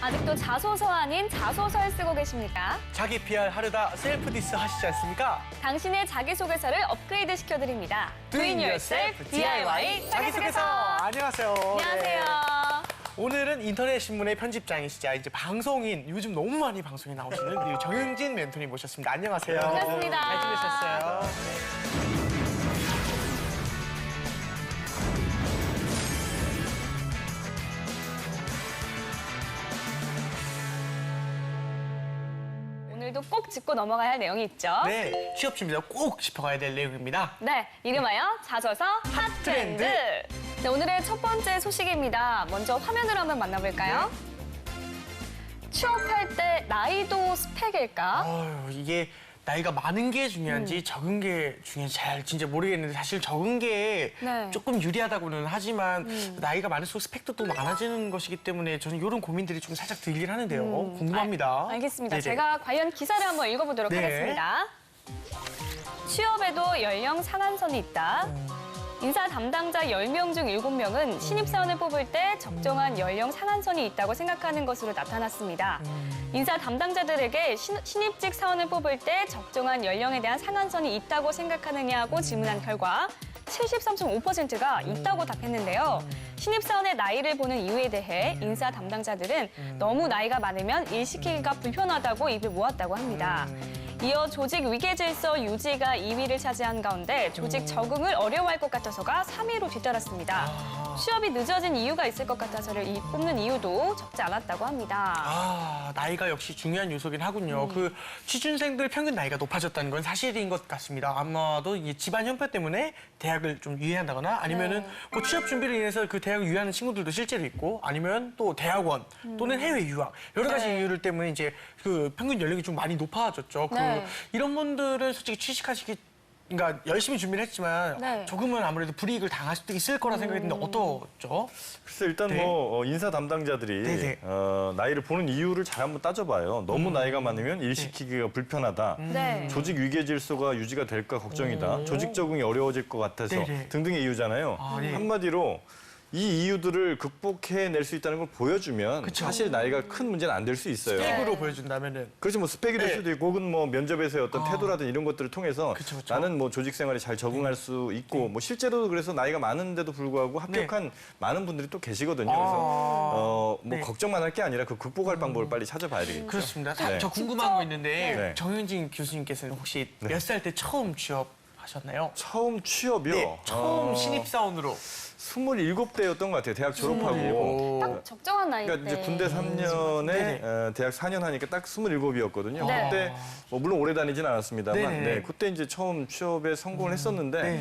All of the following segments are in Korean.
아직도 자소서 아닌 자소설 쓰고 계십니까? 자기 PR 하려다 셀프 디스 하시지 않습니까? 당신의 자기소개서를 업그레이드 시켜드립니다. Doing Yourself DIY 자기소개서. 안녕하세요. 안녕하세요. 오늘은 인터넷 신문의 편집장이시자 이제 방송인 요즘 너무 많이 방송에 나오시는 우리 정영진 멘토님 모셨습니다. 안녕하세요. 반갑습니다. 잘 지내셨어요? 오늘도 꼭 짚고 넘어가야 할 내용이 있죠? 네, 취업 준비자 꼭 짚어가야 될 내용입니다. 네, 이름하여 자소서 핫트렌드. 네, 오늘의 첫 번째 소식입니다. 먼저 화면으로 한번 만나볼까요? 취업할 때 나이도 스펙일까? 이게 나이가 많은 게 중요한지 적은 게 중요한지 잘 진짜 모르겠는데 사실 적은 게 네. 조금 유리하다고는 하지만 나이가 많을수록 스펙도 또 많아지는 것이기 때문에 저는 이런 고민들이 좀 살짝 들긴 하는데요. 궁금합니다. 알겠습니다. 네네. 제가 관련 기사를 한번 읽어보도록 네. 하겠습니다. 취업에도 연령 상한선이 있다. 인사 담당자 10명 중 7명은 신입사원을 뽑을 때 적정한 연령 상한선이 있다고 생각하는 것으로 나타났습니다. 인사 담당자들에게 신입직 사원을 뽑을 때 적정한 연령에 대한 상한선이 있다고 생각하느냐고 질문한 결과 73.5%가 있다고 답했는데요. 신입사원의 나이를 보는 이유에 대해 인사 담당자들은 너무 나이가 많으면 일 시키기가 불편하다고 입을 모았다고 합니다. 이어 조직 위계질서 유지가 2위를 차지한 가운데 조직 적응을 어려워할 것 같아서가 3위로 뒤따랐습니다. 취업이 늦어진 이유가 있을 것 같아서를 뽑는 이유도 적지 않았다고 합니다. 나이가 역시 중요한 요소긴 하군요. 그 취준생들 평균 나이가 높아졌다는 건 사실인 것 같습니다. 아마도 이 집안 형편 때문에 대학을 좀 유예한다거나 아니면은 뭐 취업 준비를 인해서 그 대학을 유예하는 친구들도 실제로 있고 아니면 또 대학원 또는 해외 유학 여러 가지 이유들 때문에 이제 그 평균 연령이 좀 많이 높아졌죠. 네. 이런 분들은 솔직히 취직하시기 그러니까 열심히 준비를 했지만 네. 조금은 아무래도 불이익을 당할 수도 있을 거라 생각했는데 어떠죠? 글쎄 일단 네. 인사 담당자들이 네네. 나이를 보는 이유를 잘 한번 따져봐요. 너무 나이가 많으면 일 시키기가 불편하다. 네. 조직 위계 질서가 유지가 될까 걱정이다. 조직 적응이 어려워질 것 같아서 네네. 등등의 이유잖아요. 네. 한마디로 이 이유들을 극복해낼 수 있다는 걸 보여주면 그쵸. 사실 나이가 큰 문제는 안 될 수 있어요. 스펙으로 보여준다면은 그렇지 뭐 스펙이 될 네. 수도 있고 혹은 뭐 면접에서의 어떤 태도라든 이런 것들을 통해서 그쵸, 그쵸. 나는 뭐 조직 생활에 잘 적응할 수 있고 뭐 실제로 그래서 나이가 많은데도 불구하고 합격한 많은 분들이 또 계시거든요. 그래서 뭐 네. 걱정만 할 게 아니라 그 극복할 방법을 빨리 찾아봐야 되겠죠. 그렇습니다. 네. 저 궁금한 거 있는데 네. 정현진 교수님께서는 혹시 몇 살 때 처음 취업하셨나요? 처음 취업이요. 네, 처음 신입사원으로 27대였던 것 같아요. 대학 졸업하고. 딱 적정한 나이 때. 그러니까 이제 군대 3년에 네네. 대학 4년 하니까 딱 27이었거든요. 네. 그때 뭐 물론 오래 다니진 않았습니다만 네네. 네, 그때 이제 처음 취업에 성공을 했었는데 네.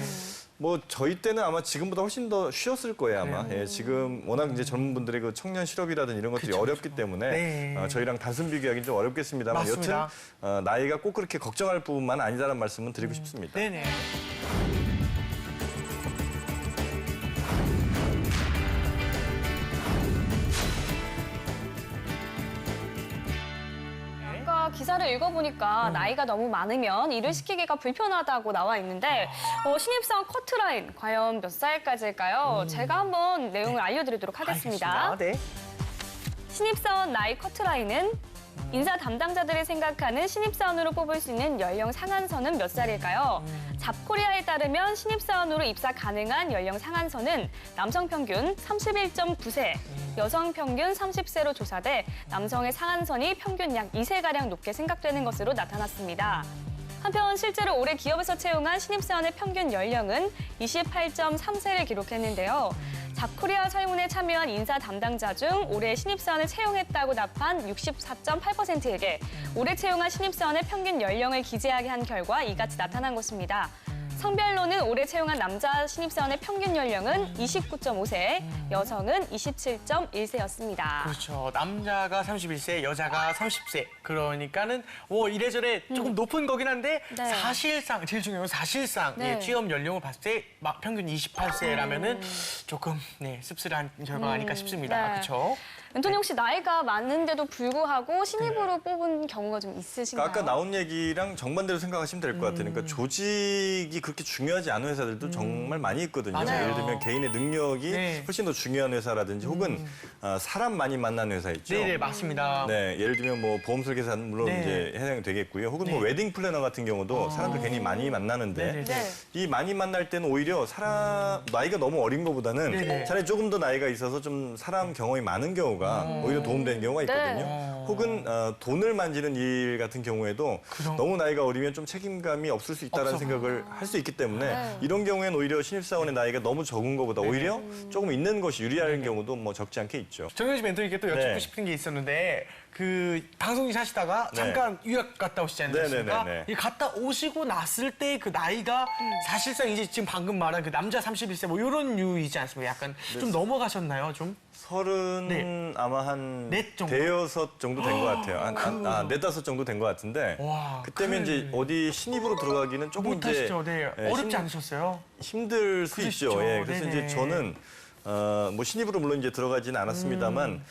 뭐 저희 때는 아마 지금보다 훨씬 더 쉬웠을 거예요 아마. 예, 지금 워낙 이제 젊은 분들의 그 청년 실업이라든 이런 것들이 어렵기 때문에 네. 저희랑 단순 비교하기는 좀 어렵겠습니다만 맞습니다. 여튼 나이가 꼭 그렇게 걱정할 부분만 아니다라는 말씀은 드리고 싶습니다. 네네. 아까 기사를 읽어보니까 나이가 너무 많으면 일을 시키기가 불편하다고 나와 있는데 신입사원 커트라인 과연 몇 살까지일까요? 제가 한번 내용을 알려드리도록 하겠습니다. 알겠습니다. 네. 신입사원 나이 커트라인은 인사 담당자들이 생각하는 신입사원으로 뽑을 수 있는 연령 상한선은 몇 살일까요? 잡코리아에 따르면 신입사원으로 입사 가능한 연령 상한선은 남성 평균 31.9세, 여성 평균 30세로 조사돼 남성의 상한선이 평균 약 2세가량 높게 생각되는 것으로 나타났습니다. 한편 실제로 올해 기업에서 채용한 신입사원의 평균 연령은 28.3세를 기록했는데요. 잡코리아 설문에 참여한 인사 담당자 중 올해 신입사원을 채용했다고 답한 64.8%에게 올해 채용한 신입사원의 평균 연령을 기재하게 한 결과 이같이 나타난 것입니다. 성별로는 올해 채용한 남자 신입사원의 평균 연령은 29.5세, 여성은 27.1세였습니다. 그렇죠. 남자가 31세, 여자가 30세. 그러니까는 뭐 이래저래 조금 높은 거긴 한데 네. 사실상 제일 중요한 건 사실상 네. 취업 연령을 봤을 때 막 평균 28세라면은 조금 씁쓸한 결과가 아닐까 싶습니다. 네. 그렇죠? 멘토님 혹시 나이가 많은데도 불구하고 신입으로 뽑은 경우가 좀 있으신가요? 아까 나온 얘기랑 정반대로 생각하시면 될 것 같아요. 그러니까 조직이 그렇게 중요하지 않은 회사들도 정말 많이 있거든요. 맞아요. 예를 들면 개인의 능력이 네. 훨씬 더 중요한 회사라든지 혹은 사람 많이 만나는 회사 있죠. 네네, 맞습니다. 네, 예를 들면 뭐 보험 설계사는 물론 네. 이제 해당이 되겠고요. 혹은 뭐 네. 웨딩 플래너 같은 경우도 사람들 괜히 많이 만나는데 네네. 네. 이 많이 만날 때는 오히려 사람 나이가 너무 어린 것보다는 네네. 차라리 조금 더 나이가 있어서 좀 사람 경험이 많은 경우가 오히려 도움되는 경우가 있거든요. 네. 혹은 돈을 만지는 일 같은 경우에도 너무 나이가 어리면 좀 책임감이 없을 수 있다는 없어. 생각을 할 수 있기 때문에 네. 이런 경우에는 오히려 신입사원의 나이가 너무 적은 것보다 오히려 조금 있는 것이 유리한 경우도 뭐 적지 않게 있죠. 정현지 멘토님께 또 여쭙고 네. 싶은 게 있었는데 그 방송일 하시다가 네. 잠깐 유학 갔다 오시지 않으셨습니까? 네네네네. 이 갔다 오시고 났을 때 그 나이가 사실상 이제 지금 방금 말한 그 남자 31세 뭐 이런 류이지 않습니까? 약간 좀 넘어가셨나요, 좀? 30 네. 아마 한 넷 정도? 대여섯 정도 된 것 같아요. 넷다섯 정도 된 것 같은데 와, 그때면 이제 어디 신입으로 들어가기는 조금 이제 못하시죠, 네. 예, 어렵지 않으셨어요? 힘들 수 그러시죠. 있죠. 예. 그래서 네네. 이제 저는 뭐 신입으로 물론 이제 들어가지는 않았습니다만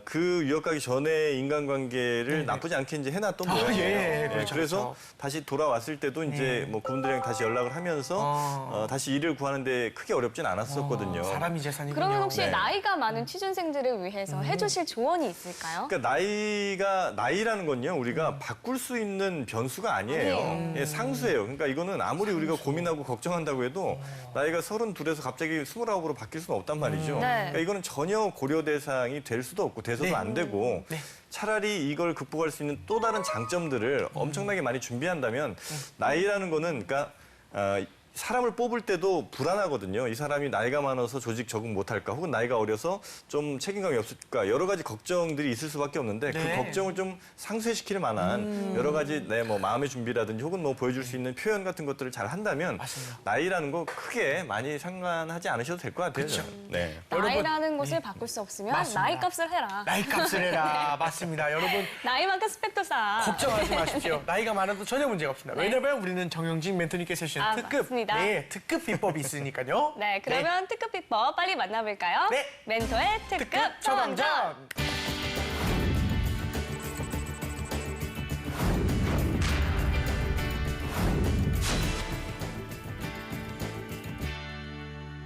그 유학 가기 전에 인간관계를 나쁘지 않게 이제 해놨던 아, 모양이에요. 예, 그렇죠, 그래서 그렇죠. 다시 돌아왔을 때도 이제 뭐 그분들이랑 다시 연락을 하면서 다시 일을 구하는데 크게 어렵진 않았었거든요. 사람이 재산이군요. 그러면 혹시 네. 나이가 많은 취준생들을 위해서 해주실 조언이 있을까요? 그러니까 나이라는 건요 우리가 바꿀 수 있는 변수가 아니에요. 예, 상수예요. 그러니까 이거는 아무리 우리가 고민하고 걱정한다고 해도 나이가 32에서 갑자기 29으로 바뀔 수는 없단 말이죠. 네. 그러니까 이거는 전혀 고려 대상이 될 수도 없고 돼서도 네. 안 되고 네. 차라리 이걸 극복할 수 있는 또 다른 장점들을 엄청나게 많이 준비한다면 나이라는 거는 그러니까 사람을 뽑을 때도 불안하거든요. 이 사람이 나이가 많아서 조직 적응 못할까, 혹은 나이가 어려서 좀 책임감이 없을까, 여러 가지 걱정들이 있을 수밖에 없는데 네. 그 걱정을 좀 상쇄시킬 만한 여러 가지 내 뭐 마음의 준비라든지 혹은 뭐 보여줄 수 있는 표현 같은 것들을 잘 한다면 맞습니다. 나이라는 거 크게 많이 상관하지 않으셔도 될 것 같아요. 그렇죠. 저는. 네. 나이라는 것을 바꿀 수 없으면 맞습니다. 나이 값을 해라. 나이 값을 해라. 맞습니다. 여러분 나이만큼 스펙도 쌓아. 걱정하지 마십시오. 나이가 많아도 전혀 문제가 없습니다. 왜냐면 우리는 정영진 멘토님께서 해주신 아, 특급, 맞습니다. 네, 특급 비법이 있으니까요. 네, 그러면 특급 비법 빨리 만나볼까요? 네. 멘토의 특급 처방전.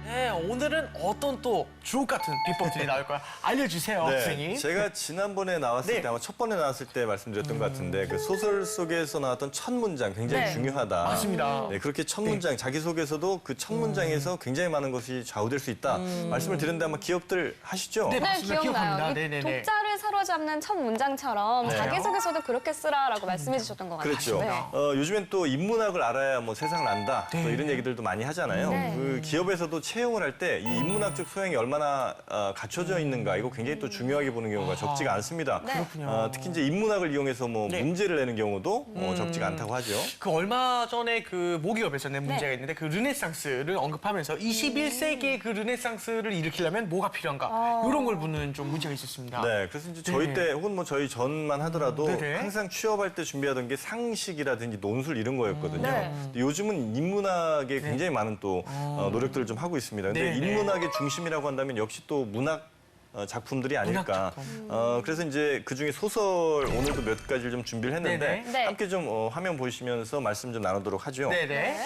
네, 오늘은 어떤 또 주옥 같은 비법들이 나올까요? 알려주세요, 선생님. 제가 지난번에 나왔을 네. 때 아마 첫 번에 나왔을 때 말씀드렸던 것 같은데 그 소설 속에서 나왔던 첫 문장 굉장히 네. 중요하다. 맞습니다. 네, 그렇게 첫 문장 자기소개서도 그 첫 문장에서 굉장히 많은 것이 좌우될 수 있다. 말씀을 드렸는데 아마 기억들 하시죠? 네. 네, 맞습니다. 기억나요. 기억합니다. 이 네네네. 독자를 사로잡는 첫 문장처럼 네. 자기소개서도 그렇게 쓰라라고 말씀해 주셨던 것 같아요. 그렇죠. 네. 요즘엔 또 인문학을 알아야 뭐 세상을 안다. 또 이런 얘기들도 많이 하잖아요. 네. 그 기업에서도 채용을 할 때 이 인문학적 소양이 얼마나 갖춰져 있는가 이거 굉장히 또 중요하게 보는 경우가 적지가 않습니다. 네. 그렇군요. 특히 이제 인문학을 이용해서 뭐 네. 문제를 내는 경우도 적지가 않다고 하죠. 그 얼마 전에 그 모기업에서 낸 네. 문제가 있는데 그 르네상스를 언급하면서 21세기의 그 르네상스를 일으키려면 뭐가 필요한가 이런 걸 묻는 좀 문제가 있었습니다. 네, 그래서 이제 저희 네. 때 혹은 뭐 저희 전만 하더라도 네네. 항상 취업할 때 준비하던 게 상식이라든지 논술 이런 거였거든요. 네. 근데 요즘은 인문학에 굉장히 많은 또 노력들을 좀 하고 있습니다. 근데 네네. 인문학의 중심이라고 한다면 역시 또 문학 작품들이 아닐까. 그래서 이제 그중에 소설 오늘도 몇 가지를 좀 준비를 했는데 네네. 네. 함께 좀 화면 보시면서 말씀 좀 나누도록 하죠. 네네.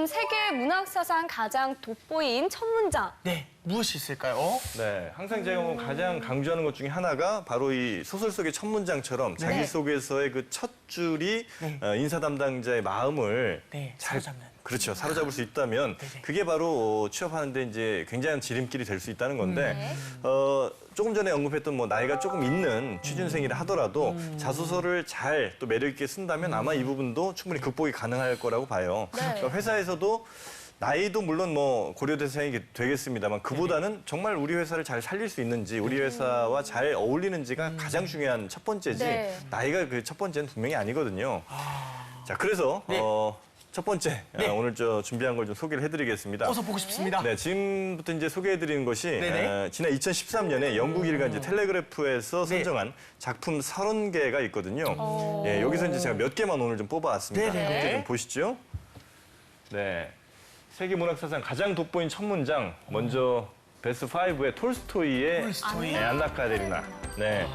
세계 문학 사상 가장 돋보인 첫 문장. 네, 무엇이 있을까요? 네, 항상 제가 뭐 가장 강조하는 것 중에 하나가 바로 이 소설 속의 첫 문장처럼 자기소개서의 그 첫 줄이 네. 인사 담당자의 마음을 네, 잘 사로잡는. 그렇죠. 사로잡을 수 있다면 네네. 그게 바로 취업하는데 이제 굉장한 지름길이 될 수 있다는 건데 네. 조금 전에 언급했던 뭐 나이가 조금 있는 취준생이라 하더라도 자소서를 잘 또 매력 있게 쓴다면 아마 이 부분도 충분히 극복이 가능할 거라고 봐요. 네. 그러니까 회사에서도 나이도 물론 뭐 고려 대상이 되겠습니다만 그보다는 정말 우리 회사를 잘 살릴 수 있는지 우리 회사와 잘 어울리는지가 가장 중요한 첫 번째지 네. 나이가 그 첫 번째는 분명히 아니거든요. 자, 그래서 네. 첫 번째 네. 오늘 저 준비한 걸 좀 소개를 해드리겠습니다. 어서 보고 싶습니다. 네, 지금부터 이제 소개해드리는 것이 네네. 지난 2013년에 영국 일간지 텔레그래프에서 네. 선정한 작품 30개가 있거든요. 예, 여기서 이제 제가 몇 개만 오늘 좀 뽑아왔습니다. 네네. 함께 좀 보시죠. 네, 세계 문학 사상 가장 돋보인 첫 문장 먼저 베스트 5의 톨스토이의 톨스토이. 안나 카레리나. 네.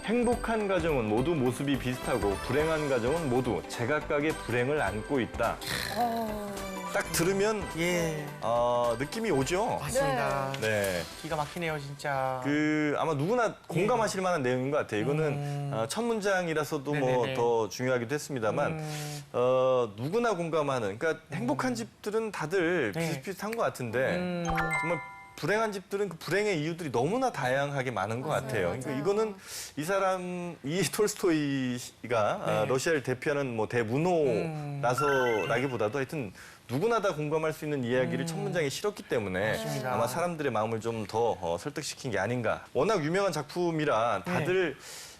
행복한 가정은 모두 모습이 비슷하고 불행한 가정은 모두 제각각의 불행을 안고 있다. 딱 들으면 예. 느낌이 오죠. 맞습니다. 네. 기가 막히네요, 진짜. 아마 누구나 공감하실 만한 내용인 것 같아요. 이거는 첫 문장이라서도 뭐 네네네. 더 중요하기도 했습니다만 누구나 공감하는. 그러니까 행복한 집들은 다들 네. 비슷비슷한 것 같은데 정말 불행한 집들은 그 불행의 이유들이 너무나 다양하게 많은 것 같아요. 그러니까 이거는 이 톨스토이가 네. 러시아를 대표하는 뭐 대문호라서라기보다도 하여튼 누구나 다 공감할 수 있는 이야기를 첫 문장에 실었기 때문에 맞습니다. 아마 사람들의 마음을 좀 더 설득시킨 게 아닌가. 워낙 유명한 작품이라 다들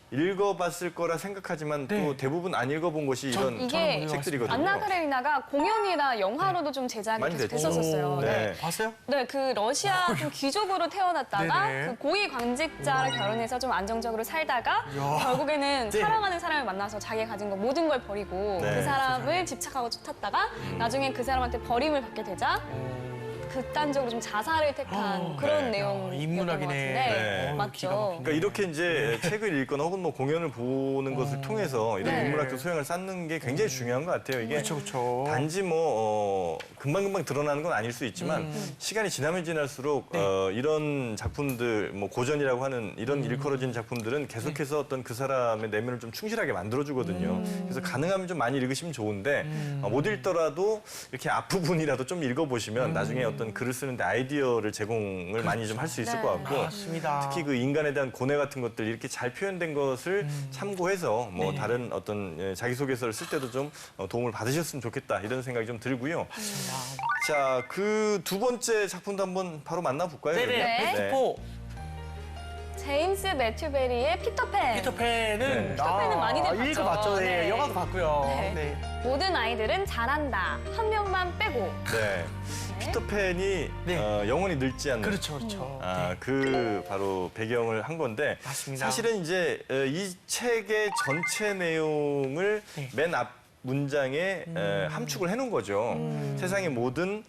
읽어봤을 거라 생각하지만 네. 또 대부분 안 읽어본 것이 이런 이게 책들이거든요. 안나 카레리나가 공연이나 영화로도 좀 제작이 많이 계속 됐죠. 됐었어요. 오, 네. 봤어요? 네, 그 러시아 좀 귀족으로 태어났다가 네네. 그 고위 관직자를 결혼해서 좀 안정적으로 살다가 이야. 결국에는 네. 사랑하는 사람을 만나서 자기가 가진 거 모든 걸 버리고 네, 그 사람을 집착하고 쫓았다가 나중에 그 사람한테 버림을 받게 되자 극단적으로 좀 자살을 택한 그런 네. 내용이었던 것 인문학이네. 같은데 네. 기가 맞죠? 막히네. 그러니까 이렇게 이제 책을 읽거나 혹은 뭐 공연을 보는 것을 통해서 이런 네. 인문학적 소양을 쌓는 게 굉장히 중요한 것 같아요. 이게 그렇죠, 그렇죠. 단지 뭐 금방금방 드러나는 건 아닐 수 있지만 시간이 지나면 지날수록 이런 작품들 뭐 고전이라고 하는 이런 일컬어진 작품들은 계속해서 어떤 그 사람의 내면을 좀 충실하게 만들어주거든요. 그래서 가능하면 좀 많이 읽으시면 좋은데 못 읽더라도 이렇게 앞부분이라도 좀 읽어보시면 나중에 어떤 글을 쓰는데 아이디어를 제공을 많이 좀 할 수 있을 네. 것 같고 맞습니다. 특히 그 인간에 대한 고뇌 같은 것들 이렇게 잘 표현된 것을 참고해서 뭐 네. 다른 어떤 자기소개서를 쓸 때도 좀 도움을 받으셨으면 좋겠다 이런 생각이 좀 들고요. 자, 그 두 번째 작품도 한번 바로 만나볼까요? 네네. 그러면? 네. 베스트포. 제임스 매튜 베리의 피터팬. 피터팬은 네. 피터팬은 많이들 봤죠. 읽어봤죠. 네. 네. 영화도 봤고요. 네. 네. 모든 아이들은 잘한다. 한 명만 빼고. 네. 피터팬이 네. 영원히 늙지 않는 그렇죠, 그렇죠. 그 바로 배경을 한 건데 맞습니다. 사실은 이제 이 책의 전체 내용을 네. 맨 앞 문장에 함축을 해놓은 거죠. 세상의 모든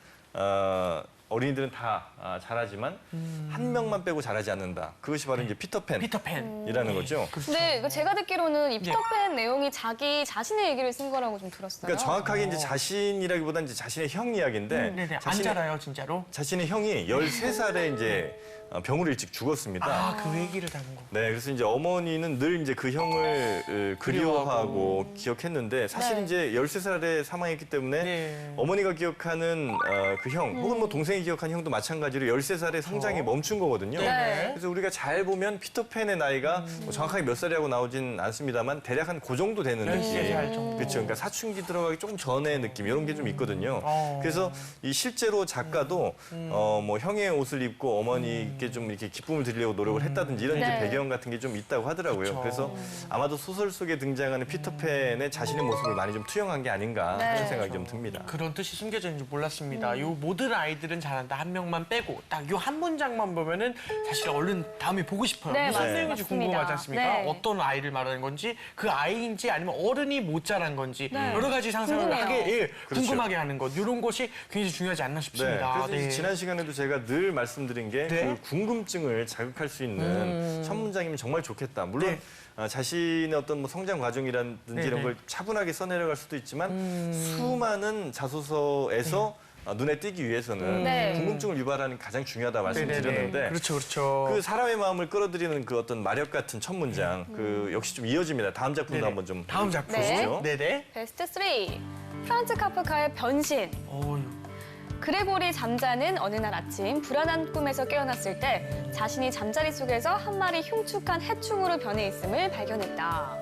어린이들은 다 잘하지만 한 명만 빼고 잘하지 않는다. 그것이 바로 이제 피터팬이라는 피터팬. 거죠. 근데 이거 제가 듣기로는 이 피터팬 내용이 자기 자신의 얘기를 쓴 거라고 좀 들었어요. 그러니까 정확하게 이제 자신이라기보다는 이제 자신의 형 이야기인데 네네. 안 자라요, 진짜로. 자신의 형이 13살에 이제 병으로 일찍 죽었습니다. 아, 그 얘기를 담은 거. 네, 그래서 이제 어머니는 늘 이제 그 형을 그리워하고 기억했는데 사실 네. 이제 13살에 사망했기 때문에 네. 어머니가 기억하는 그 형, 혹은 뭐 동생이 기억하는 형도 마찬가지로 13살에 성장이 멈춘 거거든요. 네. 그래서 우리가 잘 보면 피터팬의 나이가 뭐 정확하게 몇 살이라고 나오진 않습니다만 대략 한 그 정도 되는 느낌. 13살 정도. 그렇죠. 그러니까 사춘기 들어가기 조금 전의 느낌 이런 게 좀 있거든요. 그래서 이 실제로 작가도 뭐 형의 옷을 입고 어머니께 좀 이렇게 기쁨을 드리려고 노력을 했다든지 이런 이제 네. 배경 같은 게 좀 있다고 하더라고요. 그쵸. 그래서 아마도 소설 속에 등장하는 피터팬의 자신의 모습을 많이 좀 투영한 게 아닌가 네. 하는 생각이 좀 듭니다. 그런 뜻이 숨겨져 있는지 몰랐습니다. 요 모든 아이들은 잘한다. 한 명만 빼고 딱 요 한 문장만 보면은 사실 얼른 다음에 보고 싶어요. 네, 무슨 맞- 내용인지 맞습니다. 궁금하지 않습니까? 네. 어떤 아이를 말하는 건지 그 아이인지 아니면 어른이 못 자란 건지 네. 여러 가지 상상을 궁금해요. 하게 그렇죠. 궁금하게 하는 것 이런 것이 굉장히 중요하지 않나 네, 싶습니다. 그래서 이제 지난 시간에도 제가 늘 말씀드린 게 그 네. 궁금증을 자극할 수 있는 첫 문장이면 정말 좋겠다. 물론 네. 자신의 어떤 뭐 성장 과정이라든지 네, 이런 네. 걸 차분하게 써내려갈 수도 있지만 수많은 자소서에서 눈에 띄기 위해서는 네. 궁금증을 유발하는 가장 중요하다 말씀드렸는데 그렇죠, 그렇죠. 그 사람의 마음을 끌어들이는 그 어떤 마력 같은 첫 문장 그 역시 좀 이어집니다. 다음 작품도 네네. 한번 좀 다음 작품. 네. 보시죠. 네네. 베스트 3. 프란츠 카프카의 변신. 어휴. 그레고리 잠자는 어느 날 아침 불안한 꿈에서 깨어났을 때 자신이 잠자리 속에서 한 마리 흉측한 해충으로 변해 있음을 발견했다.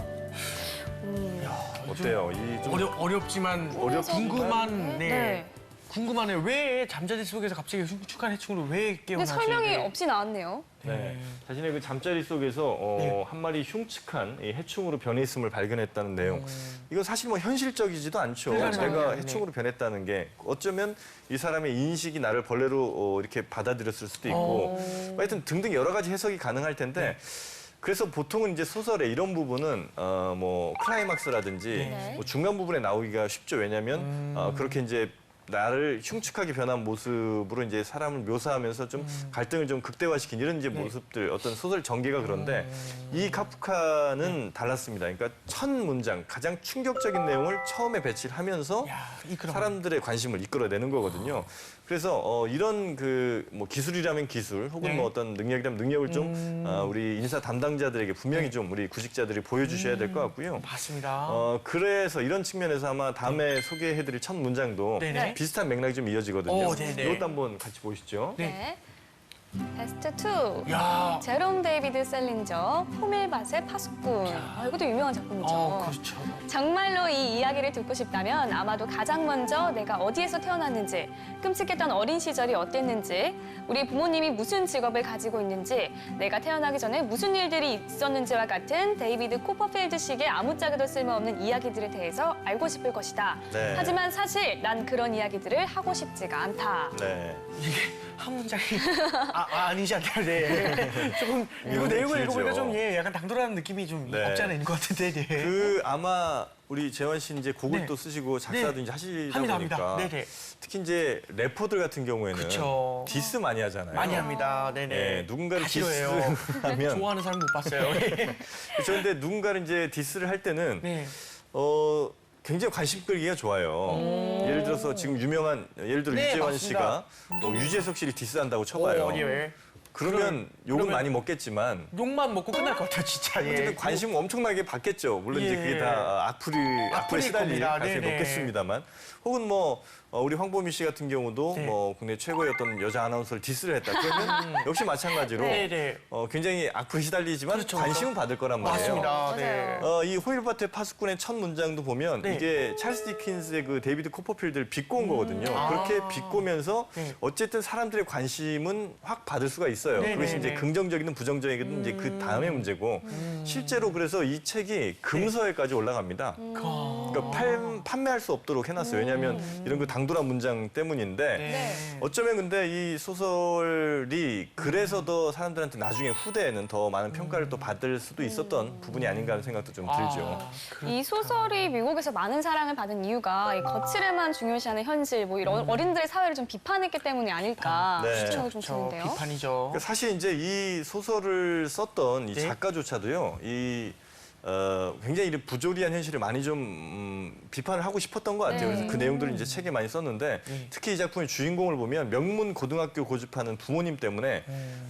어때요? 이좀 어렵지만 궁금한 네. 궁금하네요. 왜 잠자리 속에서 갑자기 흉측한 해충으로 왜 근데 깨어나지? 설명이 없이 나왔네요. 네. 자신의 그 잠자리 속에서 네. 한 마리 흉측한 이 해충으로 변해 있음을 발견했다는 내용. 이거 사실 뭐 현실적이지도 않죠. 불가능하네요. 제가 네. 해충으로 변했다는 게 어쩌면 이 사람의 인식이 나를 벌레로 이렇게 받아들였을 수도 있고 하여튼 등등 여러 가지 해석이 가능할 텐데 그래서 보통은 이제 소설의 이런 부분은 뭐 클라이막스라든지 네. 뭐 중간 부분에 나오기가 쉽죠. 왜냐하면 그렇게 이제 나를 흉측하게 변한 모습으로 이제 사람을 묘사하면서 좀 갈등을 좀 극대화시킨 이런 이제 모습들 어떤 소설 전개가 그런데 이 카프카는 달랐습니다. 그러니까 첫 문장 가장 충격적인 내용을 처음에 배치를 하면서 야, 이끌어. 사람들의 관심을 이끌어내는 거거든요. 그래서 이런 그 뭐 기술이라면 기술 혹은 네. 뭐 어떤 능력이라면 능력을 좀 우리 인사 담당자들에게 분명히 좀 우리 구직자들이 보여주셔야 될 것 같고요. 맞습니다. 그래서 이런 측면에서 아마 다음에 소개해드릴 첫 문장도 네네. 비슷한 맥락이 좀 이어지거든요. 네네. 이것도 한번 같이 보시죠. 네. 베스트 2. 야, 제롬 데이비드 셀린저, 포밀밭의 파수꾼. 이것도 유명한 작품이죠. 그렇죠. 정말로 이 이야기를 듣고 싶다면 아마도 가장 먼저 내가 어디에서 태어났는지, 끔찍했던 어린 시절이 어땠는지, 우리 부모님이 무슨 직업을 가지고 있는지, 내가 태어나기 전에 무슨 일들이 있었는지와 같은 데이비드 코퍼필드식의 아무짝에도 쓸모없는 이야기들에 대해서 알고 싶을 것이다. 네. 하지만 사실 난 그런 이야기들을 하고 싶지가 않다. 네. 이게 한 문장이 아니지 않나요? 네. 조금 이거 내용을 길죠. 읽어보니까 좀 약간 당돌한 느낌이 좀 네. 없지 않아 있는 것 같은데. 네. 그 아마 우리 재환 씨 이제 곡을 네. 또 쓰시고 작사도 네. 이제 하시다 합니다, 보니까 합니다. 네네. 특히 이제 래퍼들 같은 경우에는 그쵸. 디스 많이 하잖아요. 많이 합니다. 네네. 네, 누군가를 다 싫어해요. 디스하면 좋아하는 사람 못 봤어요. 그런데 누군가를 이제 디스를 할 때는 네. 굉장히 관심 끌기가 좋아요. 예를 들어서 지금 유명한 예를 들어 네, 유재환 맞습니다. 씨가 유재석 씨를 디스한다고 쳐봐요. 예. 그러면 욕은 그러면- 많이 먹겠지만 욕만 먹고 끝날 것 같아요, 진짜. 예. 어쨌든 관심을 엄청나게 받겠죠. 물론 이제 예. 그게 다 악플에 시달릴 겁니다. 가능성이 네네. 높겠습니다만 혹은 뭐 우리 황보미 씨 같은 경우도 네. 뭐 국내 최고의 어떤 여자 아나운서를 디스를 했다. 그러면 역시 마찬가지로 네네. 굉장히 악플에 시달리지만 그렇죠. 관심은 받을 거란 말이에요. 맞습니다. 네. 맞아요. 이 호밀밭의 파수꾼의 첫 문장도 보면 네. 이게 찰스 디킨스의 그 데이비드 코퍼필드를 비꼬은 거거든요. 그렇게 비꼬면서 네. 어쨌든 사람들의 관심은 확 받을 수가 있어요. 네, 그것이 네, 이제 네. 긍정적이든 부정적이든 이제 그 다음의 문제고 실제로 그래서 이 책이 금서에까지 올라갑니다. 그러니까 판매할 수 없도록 해놨어요. 왜냐하면 이런 그 당돌한 문장 때문인데 네. 어쩌면 근데 이 소설이 그래서 더 사람들한테 나중에 후대에는 더 많은 평가를 또 받을 수도 있었던 부분이 아닌가 하는 생각도 좀 들죠. 이 소설이 미국에서 많은 사랑을 받은 이유가 이 거칠에만 중요시하는 현실, 뭐 이런 어린들의 사회를 좀 비판했기 때문이 아닐까 네. 생각이 좀 드는데요. 비판이죠. 그러니까 사실 이제 이 소설을 썼던 이 네. 작가조차도요, 굉장히 이 부조리한 현실을 많이 좀 비판을 하고 싶었던 것 같아요. 그래서 그 내용들을 이제 책에 많이 썼는데 특히 이 작품의 주인공을 보면 명문 고등학교 고집하는 부모님 때문에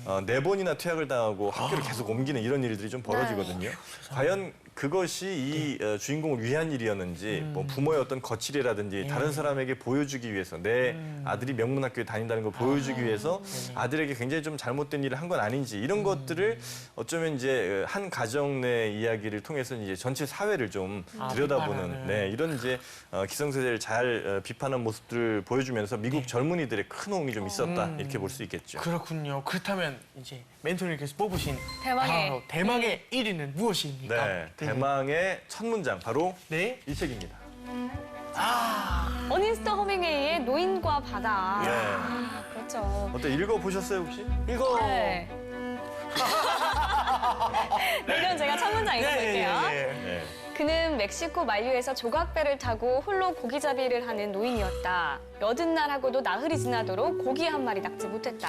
4번이나 퇴학을 당하고 학교를 계속 옮기는 이런 일들이 좀 벌어지거든요. 과연 그것이 이 주인공을 위한 일이었는지 뭐 부모의 어떤 거칠이라든지 다른 사람에게 보여주기 위해서 내 아들이 명문학교에 다닌다는 걸 보여주기 위해서 아들에게 굉장히 좀 잘못된 일을 한 건 아닌지 이런 것들을 어쩌면 이제 한 가정 내 이야기를 통해서 이제 전체 사회를 좀 들여다보는 비판하는. 이런 이제 기성세대를 잘 비판한 모습들을 보여주면서 미국 젊은이들의 큰 호응이 좀 있었다 이렇게 볼 수 있겠죠. 그렇군요. 그렇다면 이제 멘토님께서 뽑으신 대망의 바로 대망의 1위는 무엇입니까? 네, 대망의 첫 문장 바로 네. 이 책입니다. 어니스트 허밍웨이의 노인과 바다. 네. 그렇죠. 어때 읽어 보셨어요 혹시? 이거 네. 네, 그럼 제가 첫 문장 읽어볼게요. 네. 그는 멕시코 만류에서 조각배를 타고 홀로 고기잡이를 하는 노인이었다. 여든 날하고도 나흘이 지나도록 고기 한 마리 낚지 못했다.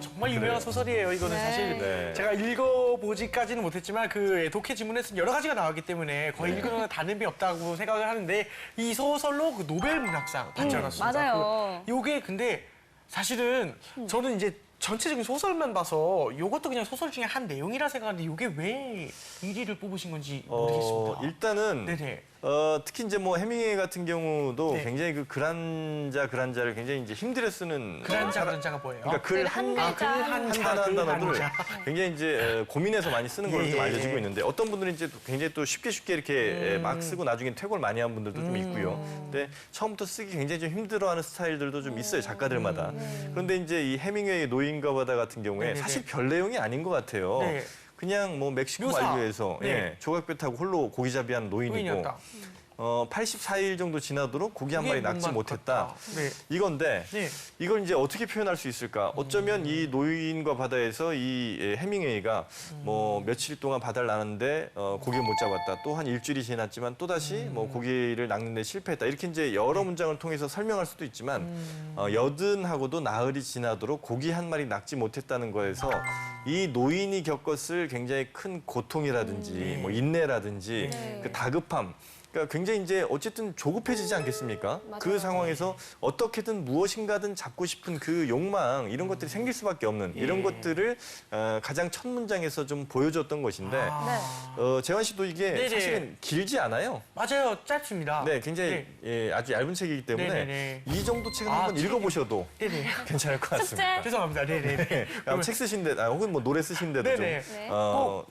정말 유명한 소설이에요. 이거는 네. 사실 네. 제가 읽어보지까지는 못했지만 그 독해 지문에서는 여러 가지가 나왔기 때문에 거의 읽으면 다름이 없다고 생각을 하는데 이 소설로 그 노벨 문학상 받지 않았습니까? 맞아요. 요게 근데 사실은 저는 이제 전체적인 소설만 봐서 이것도 그냥 소설 중에 한 내용이라 생각하는데 이게 왜 1위를 뽑으신 건지 모르겠습니다. 일단은 네네. 특히 이제 뭐 해밍웨이 같은 경우도 네. 굉장히 그 그란자를 굉장히 이제 힘들어 쓰는 그란자가 뭐예요? 그러니까 글 한 글자. 한 단어 한 단어를 글한자. 굉장히 이제 고민해서 많이 쓰는 걸로 좀 예. 알려지고 있는데 어떤 분들은 이제 굉장히 또 쉽게 이렇게 막 쓰고 나중에 퇴고를 많이 한 분들도 좀 있고요. 근데 처음부터 쓰기 굉장히 좀 힘들어하는 스타일들도 좀 있어요 작가들마다. 그런데 이제 이 해밍웨이의 노인과 바다 같은 경우에 네네네. 사실 별 내용이 아닌 것 같아요. 네. 그냥 뭐 멕시코 묘사. 만류에서 네. 조각배 타고 홀로 고기잡이한 노인이고 노인이었다. 84일 정도 지나도록 고기 한 마리 이게 낚지 못 못했다. 맞다. 네. 이건데 네. 이걸 이제 어떻게 표현할 수 있을까? 어쩌면 이 노인과 바다에서 이 해밍웨이가 뭐 며칠 동안 바다를 나는데 고기를 못 잡았다. 또 한 일주일이 지났지만 또 다시 뭐 고기를 낚는데 실패했다. 이렇게 이제 여러 문장을 통해서 설명할 수도 있지만 여든하고도 나흘이 지나도록 고기 한 마리 낚지 못했다는 거에서 이 노인이 겪었을 굉장히 큰 고통이라든지 뭐 인내라든지 네. 그 다급함. 그러니까 굉장히 이제 어쨌든 조급해지지 않겠습니까? 그 맞아요. 상황에서 어떻게든 무엇인가든 잡고 싶은 그 욕망 이런 것들이 생길 수밖에 없는 이런 것들을 가장 첫 문장에서 좀 보여줬던 것인데 재환 씨도 이게 네네. 사실은 길지 않아요. 맞아요. 짧습니다. 네, 굉장히 예, 아주 얇은 책이기 때문에 네네네. 이 정도 책은 아, 한번 책이- 읽어보셔도 네네. 괜찮을 것 같습니다. 숙제. 죄송합니다. 네네네. 네, 책 쓰신데 혹은 뭐 노래 쓰신데도 네네. 좀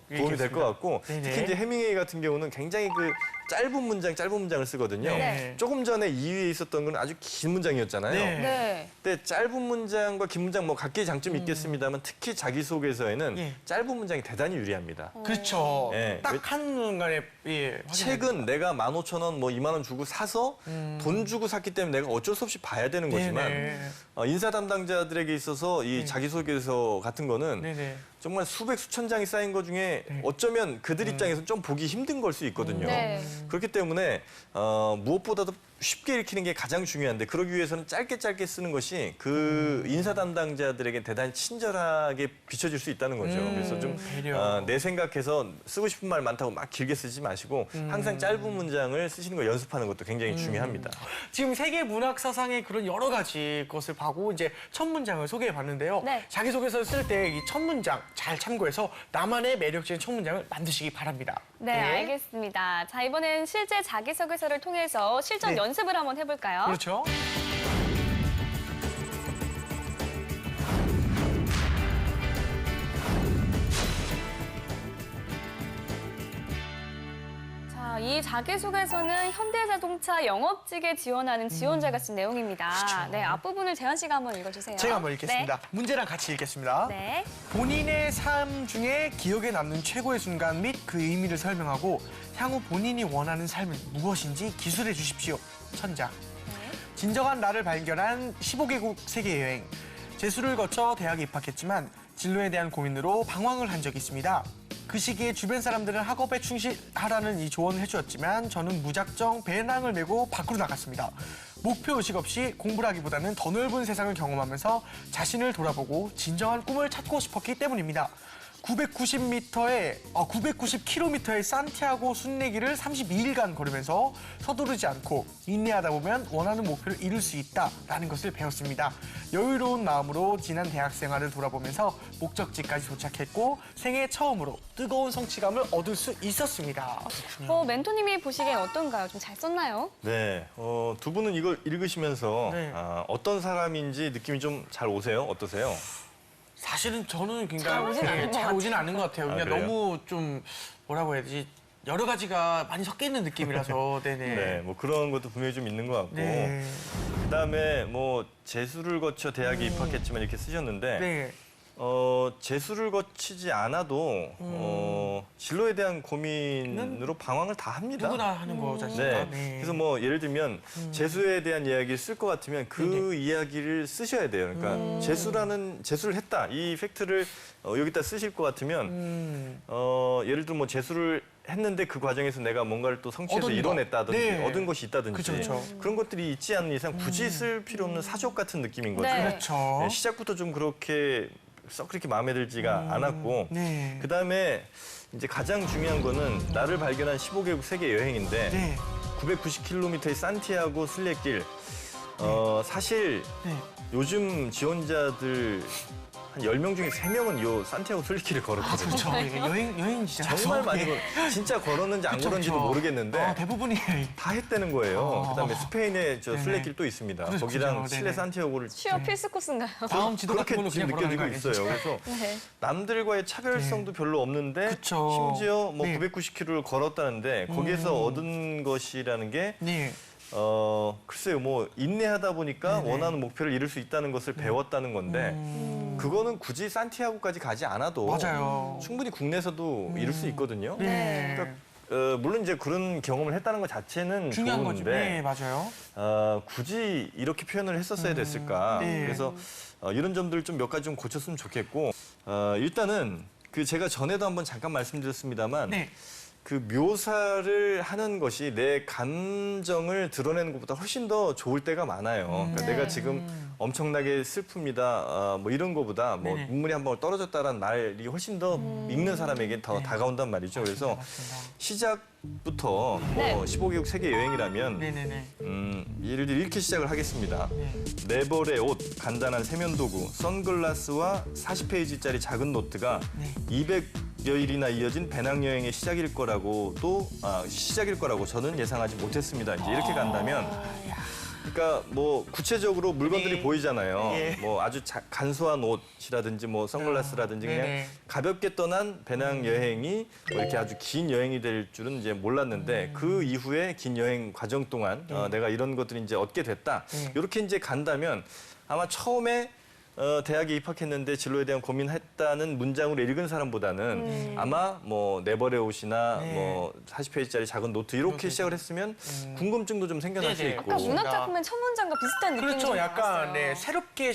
네. 도움이 될 읽겠습니다. 것 같고 네네. 특히 이제 해밍웨이 같은 경우는 굉장히 그 짧은 문장을 쓰거든요. 네. 조금 전에 2위에 있었던 건 아주 긴 문장이었잖아요. 네. 네. 근데 짧은 문장과 긴 문장 뭐 각기의 장점이 있겠습니다만 특히 자기소개서에는 예. 짧은 문장이 대단히 유리합니다. 그렇죠. 네. 딱 한순간에 예. 책은 내가 15,000원, 뭐 2만 원 주고 사서 돈 주고 샀기 때문에 내가 어쩔 수 없이 봐야 되는 거지만 네네. 인사 담당자들에게 있어서 이 자기소개서 같은 거는 네네. 정말 수백 수천 장이 쌓인 것 중에 어쩌면 그들 입장에서는 좀 보기 힘든 걸 수 있거든요. 네. 그렇기 때문에 무엇보다도 쉽게 읽히는 게 가장 중요한데 그러기 위해서는 짧게 쓰는 것이 그 인사 담당자들에게 대단히 친절하게 비춰질 수 있다는 거죠. 그래서 좀 배려. 내 생각해서 쓰고 싶은 말 많다고 막 길게 쓰지 마시고 항상 짧은 문장을 쓰시는 걸 연습하는 것도 굉장히 중요합니다. 지금 세계 문학 사상의 그런 여러 가지 것을 보고 이제 첫 문장을 소개해 봤는데요. 네. 자기소개서 쓸 때 이 첫 문장 잘 참고해서 나만의 매력적인 첫 문장을 만드시기 바랍니다. 네, 알겠습니다. 자, 이번엔 실제 자기소개서를 통해서 실전 네. 연습을 한번 해볼까요? 그렇죠. 자, 이 자기소개서는 현대자동차 영업직에 지원하는 지원자가 쓴 내용입니다. 그렇죠. 네, 앞부분을 재현 씨가 한번 읽어주세요. 제가 한번 읽겠습니다. 문제랑 같이 읽겠습니다. 네. 본인의 삶 중에 기억에 남는 최고의 순간 및 그 의미를 설명하고 향후 본인이 원하는 삶은 무엇인지 기술해 주십시오. 천장. 진정한 나를 발견한 15개국 세계 여행. 재수를 거쳐 대학에 입학했지만 진로에 대한 고민으로 방황을 한 적이 있습니다. 그 시기에 주변 사람들은 학업에 충실하라는 이 조언을 해주었지만 저는 무작정 배낭을 메고 밖으로 나갔습니다. 목표 의식 없이 공부를 하기보다는 더 넓은 세상을 경험하면서 자신을 돌아보고 진정한 꿈을 찾고 싶었기 때문입니다. 990km의 산티아고 순례길을 32일간 걸으면서 서두르지 않고 인내하다 보면 원하는 목표를 이룰 수 있다라는 것을 배웠습니다. 여유로운 마음으로 지난 대학 생활을 돌아보면서 목적지까지 도착했고 생애 처음으로 뜨거운 성취감을 얻을 수 있었습니다. 멘토님이 보시기엔 어떤가요? 좀 잘 썼나요? 네, 두 분은 이걸 읽으시면서 네. 어떤 사람인지 느낌이 좀 잘 오세요? 어떠세요? 사실은 저는 굉장히 잘 오진 않은 것 잘 오진 않은 것 같아요. 그냥 그래요? 너무 좀 뭐라고 해야 되지? 여러 가지가 많이 섞여 있는 느낌이라서 네네. 네, 뭐 그런 것도 분명히 좀 있는 것 같고 네. 그다음에 뭐 재수를 거쳐 대학에 입학했지만 이렇게 쓰셨는데 네. 재수를 거치지 않아도 진로에 대한 고민으로 방황을 다 합니다. 누구나 하는 거지 네. 않습니까? 그래서 뭐 예를 들면 재수에 대한 이야기를 쓸 것 같으면 그 이야기를 쓰셔야 돼요. 그러니까 재수를 했다 이 팩트를 여기다 쓰실 것 같으면 예를 들어 뭐 재수를 했는데 그 과정에서 내가 뭔가를 또 성취해서 얻은 거. 이뤄냈다든지 네. 얻은 것이 있다든지 그쵸, 그쵸. 그런 것들이 있지 않는 이상 굳이 쓸 필요 없는 사족 같은 느낌인 거죠. 네. 그렇죠. 네, 시작부터 좀 그렇게 썩 그렇게 마음에 들지가 않았고 네. 그다음에 이제 가장 중요한 거는 나를 발견한 15개국 세계 여행인데 네. 990km의 산티아고 순례길 사실 네. 요즘 지원자들 한 10명 중에 3명은 요 산티아고 순례길을 걸었거든요. 그렇죠. 이게 여행지잖아요. 정말 많이 예. 진짜 걸었는지 안 걸었는지도 모르겠는데 대부분이 다 했다는 거예요. 아. 그다음에 스페인에 저 네네. 순례길 또 있습니다. 그렇죠, 거기랑 그렇죠. 칠레 네네. 산티아고를 취업 필수 코스인가요? 다음 지도 같은 그렇게 걸로 지금 그냥 걸어가는 느껴지고 거 있어요. 아니겠죠? 그래서 네. 남들과의 차별성도 별로 없는데 그쵸. 심지어 뭐 네. 990km를 걸었다는데 거기에서 얻은 것이라는 게 네. 글쎄요, 뭐 인내하다 보니까 네네. 원하는 목표를 이룰 수 있다는 것을 배웠다는 건데 그거는 굳이 산티아고까지 가지 않아도 맞아요. 충분히 국내에서도 이룰 수 있거든요. 네. 그러니까 물론 이제 그런 경험을 했다는 것 자체는 중요한 거죠. 좋은데 네, 맞아요. 굳이 이렇게 표현을 했었어야 됐을까. 네. 그래서 이런 점들 좀 몇 가지 좀 고쳤으면 좋겠고 일단은 그 제가 전에도 한번 잠깐 말씀드렸습니다만 네. 그 묘사를 하는 것이 내 감정을 드러내는 것보다 훨씬 더 좋을 때가 많아요. 그러니까 네. 내가 지금 엄청나게 슬픕니다. 뭐 이런 거보다 뭐 네네. 눈물이 한 방울 떨어졌다라는 말이 훨씬 더 읽는 사람에게 더 다가온단 말이죠. 그래서 맞습니다. 시작부터 네. 15개국 세계 여행이라면 네네네. 예를 들어 이렇게 시작을 하겠습니다. 네 벌의 옷, 간단한 세면 도구, 선글라스와 40페이지짜리 작은 노트가 네. 200여일이나 이어진 배낭여행의 시작일 거라고 저는 예상하지 못했습니다. 이제 이렇게 간다면 그러니까 뭐 구체적으로 물건들이 네. 보이잖아요. 예. 뭐 아주 간소한 옷이라든지 뭐 선글라스라든지 그냥 네네. 가볍게 떠난 배낭 여행이 뭐 이렇게 아주 긴 여행이 될 줄은 이제 몰랐는데 그 이후에 긴 여행 과정 동안 내가 이런 것들이 이제 얻게 됐다. 이렇게 이제 간다면 아마 처음에 대학에 입학했는데 진로에 대한 고민했다는 문장으로 읽은 사람보다는 아마 뭐 네벌의 옷이나 네. 뭐 40페이지짜리 작은 노트 이렇게 시작을 했으면 궁금증도 좀 생겨날 수 네네. 있고. 아까 문학 작품의 첫 문장과 비슷한 느낌이 그렇죠. 좀 약간 나왔어요. 네, 새롭게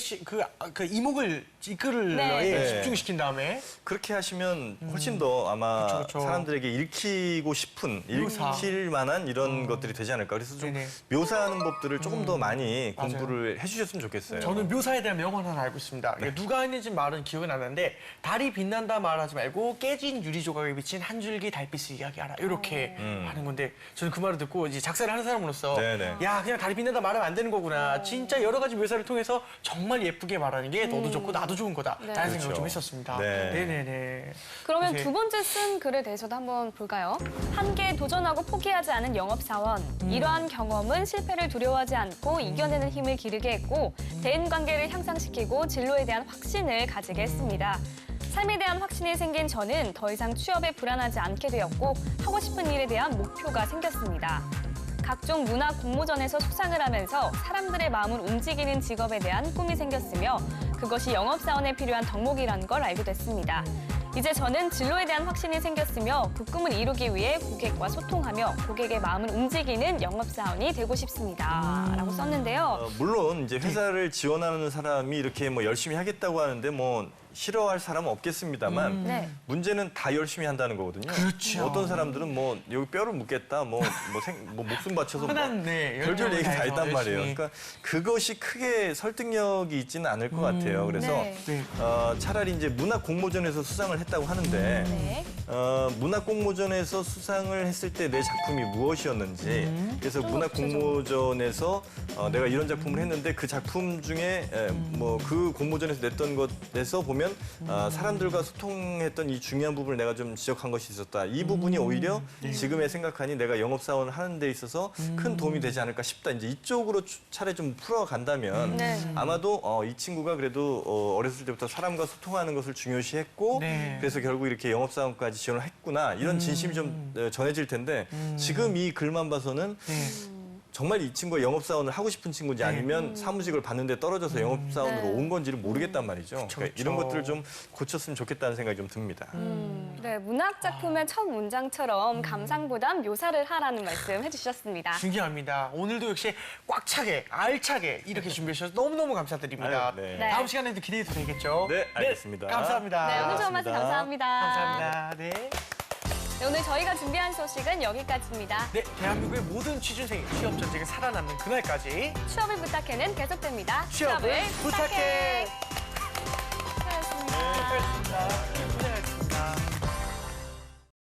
그 이목을 이끌을 네. 네. 집중시킨 다음에 그렇게 하시면 훨씬 더 아마 그쵸, 그쵸. 사람들에게 읽히고 싶은, 묘사. 읽힐 만한 이런 것들이 되지 않을까. 그래서 좀 네네. 묘사하는 법들을 조금 더 많이 맞아요. 공부를 해주셨으면 좋겠어요. 저는 묘사에 대한 명언 하나 알고 있습니다. 네. 누가 했는지 말은 기억은 안 나는데 달이 빛난다 말하지 말고 깨진 유리 조각에 비친 한 줄기 달빛을 이야기하라. 이렇게 하는 건데 저는 그 말을 듣고 이제 작사를 하는 사람으로서 네네. 야 그냥 달이 빛난다 말하면 안 되는 거구나. 진짜 여러 가지 묘사를 통해서 정말 예쁘게 말하는 게 너도 좋고 나도 좋은 거다. 네. 라는 생각을 그렇죠. 좀 했었습니다. 네. 네네네. 그러면 이제- 두 번째 쓴 글에 대해서도 한번 볼까요? 한계에 도전하고 포기하지 않은 영업사원. 이러한 경험은 실패를 두려워하지 않고 이겨내는 힘을 기르게 했고 대인관계를 향상시키고 진로에 대한 확신을 가지게 했습니다. 삶에 대한 확신이 생긴 저는 더 이상 취업에 불안하지 않게 되었고 하고 싶은 일에 대한 목표가 생겼습니다. 각종 문화 공모전에서 수상을 하면서 사람들의 마음을 움직이는 직업에 대한 꿈이 생겼으며 그것이 영업사원에 필요한 덕목이라는 걸 알게 됐습니다. 이제 저는 진로에 대한 확신이 생겼으며 그 꿈을 이루기 위해 고객과 소통하며 고객의 마음을 움직이는 영업사원이 되고 싶습니다. 라고 썼는데요. 물론 이제 회사를 지원하는 사람이 이렇게 뭐 열심히 하겠다고 하는데 뭐 싫어할 사람은 없겠습니다만 네. 문제는 다 열심히 한다는 거거든요. 그렇죠. 어떤 사람들은 뭐 여기 뼈를 묻겠다, 뭐 목숨 바쳐서 흔한, 네, 별별 열정을 얘기 다 다해서 있단 말이에요. 열심히. 그러니까 그것이 크게 설득력이 있지는 않을 것 같아요. 그래서 네. 네. 차라리 이제 문학 공모전에서 수상을 했다고 하는데 네. 문학 공모전에서 수상을 했을 때 내 작품이 무엇이었는지 그래서 문학 공모전에서 내가 이런 작품을 했는데 그 작품 중에 뭐 그 공모전에서 냈던 것에서 보면 사람들과 소통했던 이 중요한 부분을 내가 좀 지적한 것이 있었다. 이 부분이 오히려 지금에 생각하니 내가 영업사원을 하는 데 있어서 큰 도움이 되지 않을까 싶다. 이제 이쪽으로 차라리 좀 풀어간다면 네. 아마도 이 친구가 그래도 어렸을 때부터 사람과 소통하는 것을 중요시했고 네. 그래서 결국 이렇게 영업사원까지 지원을 했구나. 이런 진심이 좀 전해질 텐데 지금 이 글만 봐서는 네. 정말 이 친구가 영업사원을 하고 싶은 친구인지 아니면 사무직을 받는데 떨어져서 영업사원으로 네. 온 건지를 모르겠단 말이죠. 그러니까 그쵸. 이런 것들을 좀 고쳤으면 좋겠다는 생각이 좀 듭니다. 네, 문학 작품의 첫 문장처럼 감상보단 묘사를 하라는 말씀 해주셨습니다. 중요합니다. 오늘도 역시 꽉 차게, 알차게 이렇게 준비해 주셔서 너무너무 감사드립니다. 아유, 네. 네. 다음 시간에도 기대해도 되겠죠? 네, 알겠습니다. 감사합니다. 네, 오늘 좋은 말씀 감사합니다. 감사합니다. 네. 네, 오늘 저희가 준비한 소식은 여기까지입니다. 네, 대한민국의 모든 취준생이 취업 전쟁에 살아남는 그날까지 취업을 부탁해는 계속됩니다. 취업을 부탁해. 수고하셨습니다. 수고하셨습니다.